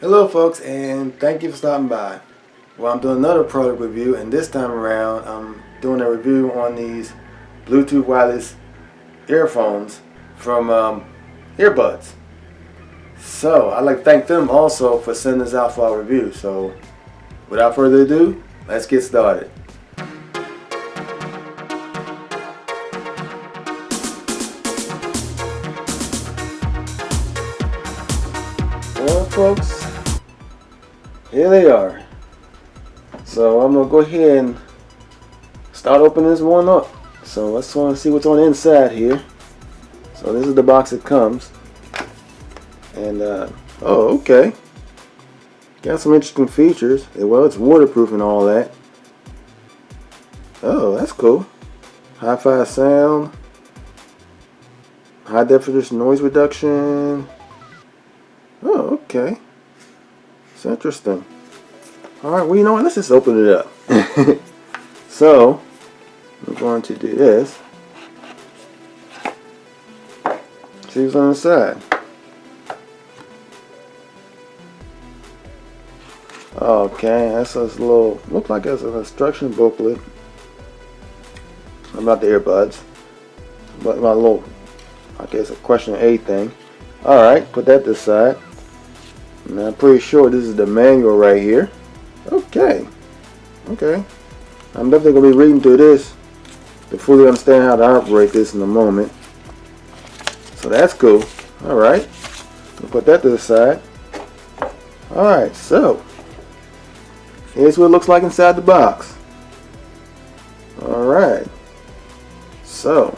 Hello folks, and thank you for stopping by. Well, I'm doing another product review, and this time around I'm doing a review on these Bluetooth wireless earphones from Earbuds. So I'd like to thank them also for sending this out for our review. So without further ado, let's get started. Well folks, here they are. So I'm going to go ahead and start opening this one up. So let's want to see what's on the inside here. So this is the box it comes. And oh, okay. Got some interesting features. Well, it's waterproof and all that. Oh, that's cool. Hi-fi sound, high definition noise reduction. Oh, okay. It's interesting. Alright, well, you know what? Let's just open it up. So, I'm going to do this. See what's on the side. Okay, that's a little, looks like it's an instruction booklet about the earbuds. But my little, I guess, a question 8 thing. Alright, put that to the side. And I'm pretty sure this is the manual right here. Okay. Okay. I'm definitely going to be reading through this to fully understand how to operate this in a moment. So that's cool. Alright. Put that to the side. Alright, so here's what it looks like inside the box. Alright. So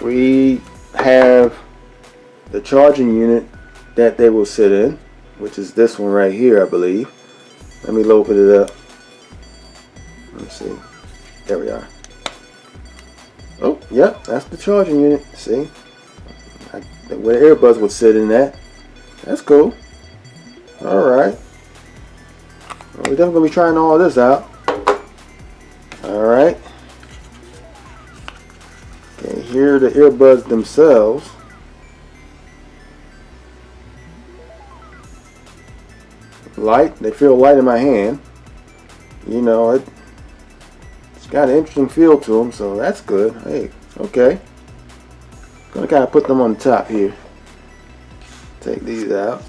we have the charging unit that they will sit in, which is this one right here, I believe. Let me open it up. Let's see. There we are. Oh, yep, that's the charging unit. See? Where the earbuds would sit in that. That's cool. Alright. Well, we're definitely going to be trying all this out. Alright. Okay, here are the earbuds themselves. Light, they feel light in my hand. You know, it's got an interesting feel to them, so that's good. Hey, okay. Gonna kind of put them on the top here. Take these out.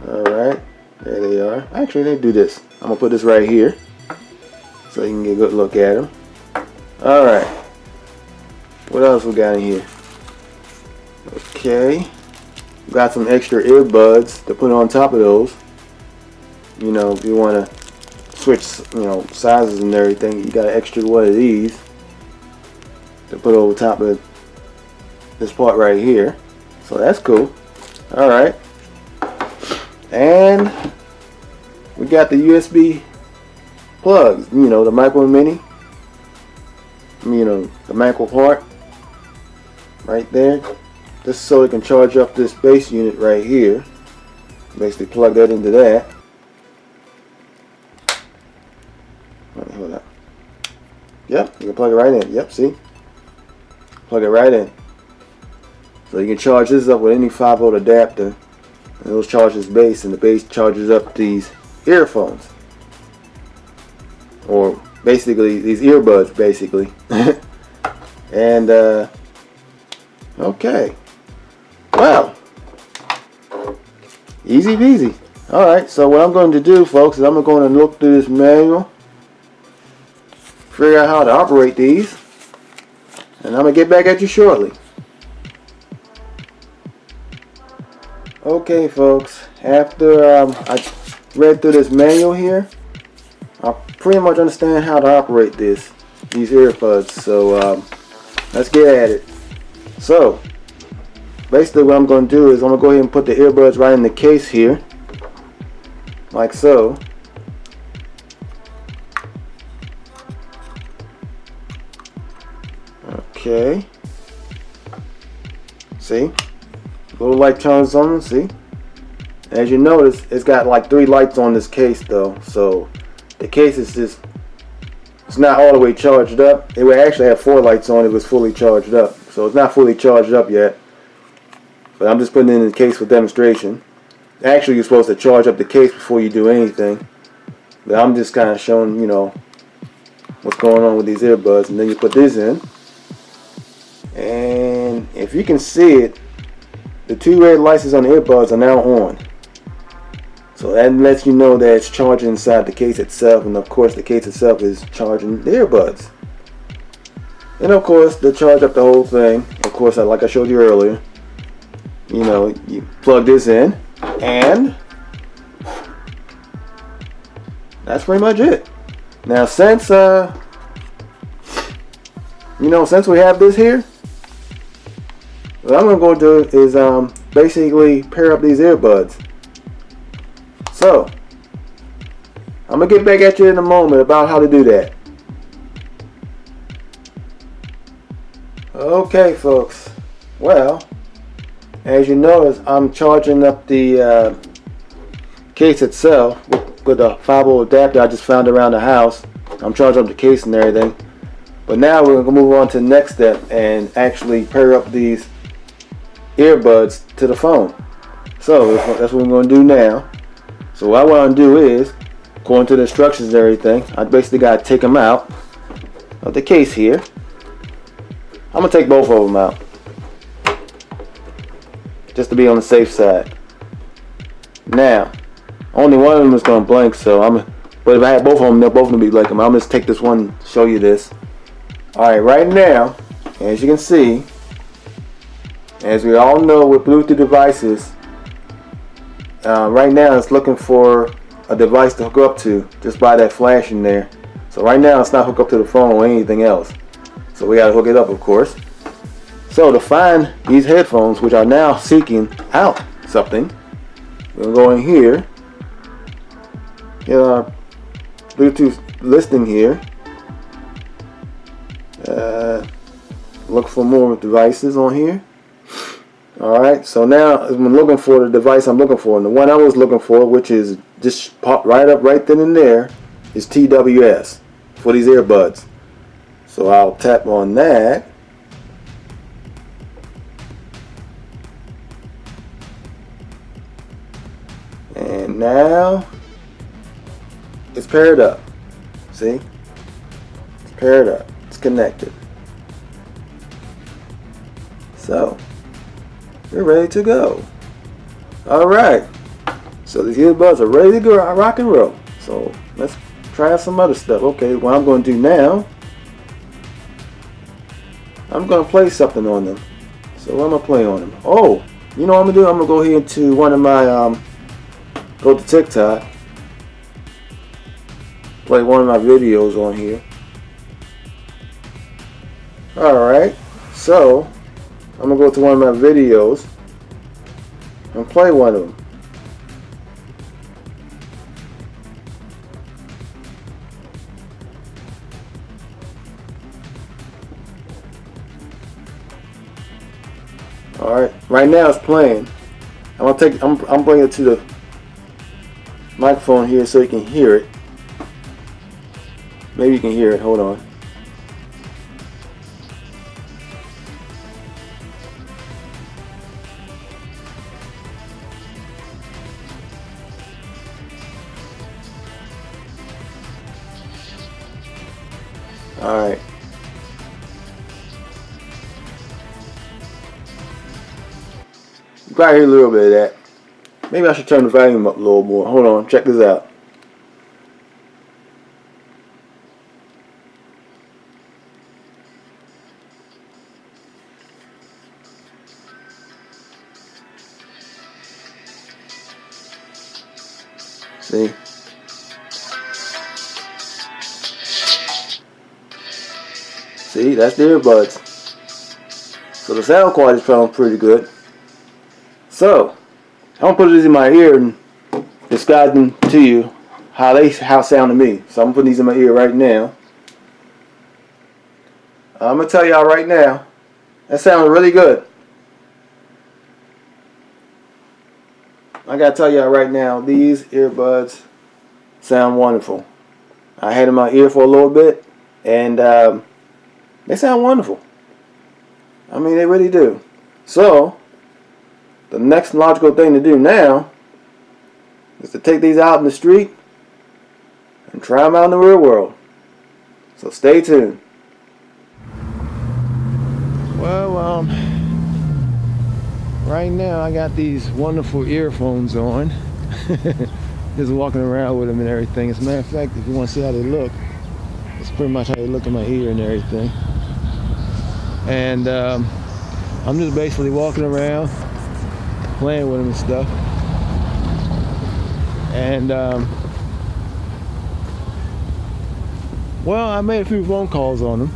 Alright, there they are. Actually, they do this. I'm gonna put this right here so you can get a good look at them. Alright, what else we got in here? Okay, got some extra earbuds to put on top of those. You know, if you want to switch, you know, sizes and everything, you got an extra one of these to put over top of this part right here. So that's cool. Alright. And we got the USB plugs, you know, the micro mini. You know, the micro part right there. Just so it can charge up this base unit right here. Basically plug that into that. Hold up. Yep, you can plug it right in. Yep, see? Plug it right in. So you can charge this up with any 5-volt adapter. And it'll charge this base, and the base charges up these earphones. Or basically, these earbuds, basically. And, okay. Wow. Easy peasy. Alright, so what I'm going to do, folks, is I'm going to look through this manual. Figure out how to operate these, and I'm gonna get back at you shortly. Okay folks, after I read through this manual here, I pretty much understand how to operate these earbuds. So let's get at it. So basically what I'm going to do is I'm going to go ahead and put the earbuds right in the case here, like so. Okay. See? Little light turns on, see? As you notice, it's got like 3 lights on this case though. So the case is just, it's not all the way charged up. It would actually have 4 lights on if it was fully charged up. So it's not fully charged up yet. But I'm just putting it in the case for demonstration. Actually, you're supposed to charge up the case before you do anything. But I'm just kind of showing, you know, what's going on with these earbuds. And then you put this in. And if you can see it, the two red lights on the earbuds are now on. So that lets you know that it's charging inside the case itself. And of course, the case itself is charging the earbuds. And of course, to charge up the whole thing, of course, like I showed you earlier, you know, you plug this in, and that's pretty much it. Now, since you know, since we have this here, what I'm gonna go do is basically pair up these earbuds. So I'm gonna get back at you in a moment about how to do that. Okay, folks. Well, as you notice, I'm charging up the case itself with a 5-volt adapter I just found around the house. I'm charging up the case and everything. But now we're going to move on to the next step and actually pair up these earbuds to the phone. So that's what we're going to do now. So what I want to do is, according to the instructions and everything, I basically got to take them out of the case here. I'm going to take both of them out, just to be on the safe side. Now, only one of them is going to blink, but if I had both of them, they'll both going to be blinking. I'm going to take this one, show you this. Alright, right now, as you can see, as we all know with Bluetooth devices, right now it's looking for a device to hook up to, just by that flash in there. So right now it's not hooked up to the phone or anything else. So we got to hook it up, of course. So to find these headphones, which are now seeking out something, we'll go in here, get our Bluetooth listing here, look for more devices on here. Alright, so now I'm looking for the device I'm looking for, and the one I was looking for, which is just popped right up right then and there, is TWS for these earbuds. So I'll tap on that. And now it's paired up. See? It's paired up. It's connected. So we're ready to go. Alright. So these earbuds are ready to go, rock and roll. So let's try some other stuff. Okay, what I'm going to do now, I'm going to play something on them. So what am I going to play on them? Oh, you know what I'm going to do? I'm going to go here into one of my, go to TikTok, play one of my videos on here. Alright, so I'm going to go to one of my videos and play one of them. Alright, right now it's playing. I'm bringing it to the microphone here so you can hear it. Maybe you can hear it. Hold on. Alright. You probably hear a little bit of that. Maybe I should turn the volume up a little more. Hold on, check this out. See? See, that's the earbuds. So the sound quality sounds pretty good. So I'm gonna put these in my ear and describe them to you how they sound to me. So I'm gonna put these in my ear right now. I'm gonna tell y'all right now, that sounds really good. I gotta tell y'all right now, these earbuds sound wonderful. I had them in my ear for a little bit, and they sound wonderful. I mean, they really do. So the next logical thing to do now is to take these out in the street and try them out in the real world. So stay tuned. Well, right now I got these wonderful earphones on. Just walking around with them and everything. As a matter of fact, if you want to see how they look, it's pretty much how they look in my ear and everything. And I'm just basically walking around, playing with them and stuff. And well, I made a few phone calls on them.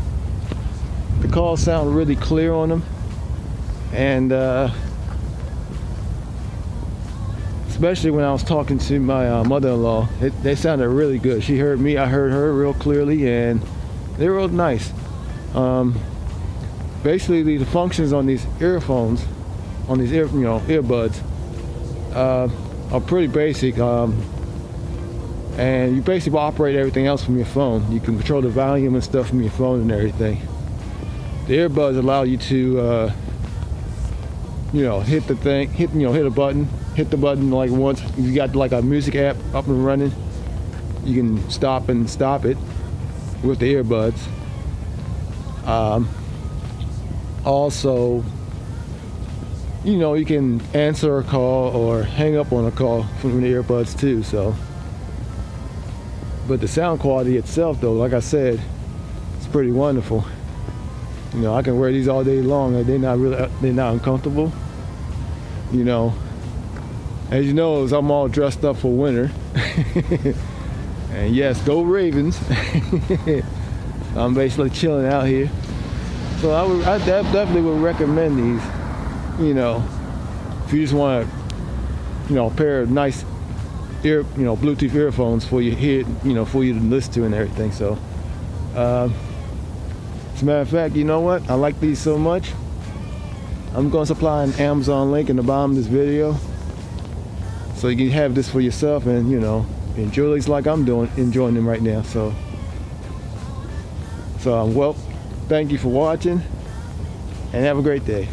The calls sound really clear on them, and especially when I was talking to my mother-in-law, they sounded really good. She heard me, I heard her real clearly, and they were real nice. Basically, the functions on these earphones, on these earbuds, are pretty basic. And you basically operate everything else from your phone. You can control the volume and stuff from your phone and everything. The earbuds allow you to, hit the thing, hit a button, hit the button like once. You got like a music app up and running. You can stop it with the earbuds. Also, you can answer a call or hang up on a call from the earbuds too. So. But the sound quality itself, though, like I said, it's pretty wonderful. I can wear these all day long. They're not uncomfortable. As you know, I'm all dressed up for winter. And yes, go Ravens. I'm basically chilling out here. So I definitely would recommend these. If you just want a pair of nice Bluetooth earphones for your head, for you to listen to and everything. So, as a matter of fact, you know what? I like these so much. I'm going to supply an Amazon link in the bottom of this video, so you can have this for yourself and enjoy these like I'm enjoying them right now. So, well, thank you for watching, and have a great day.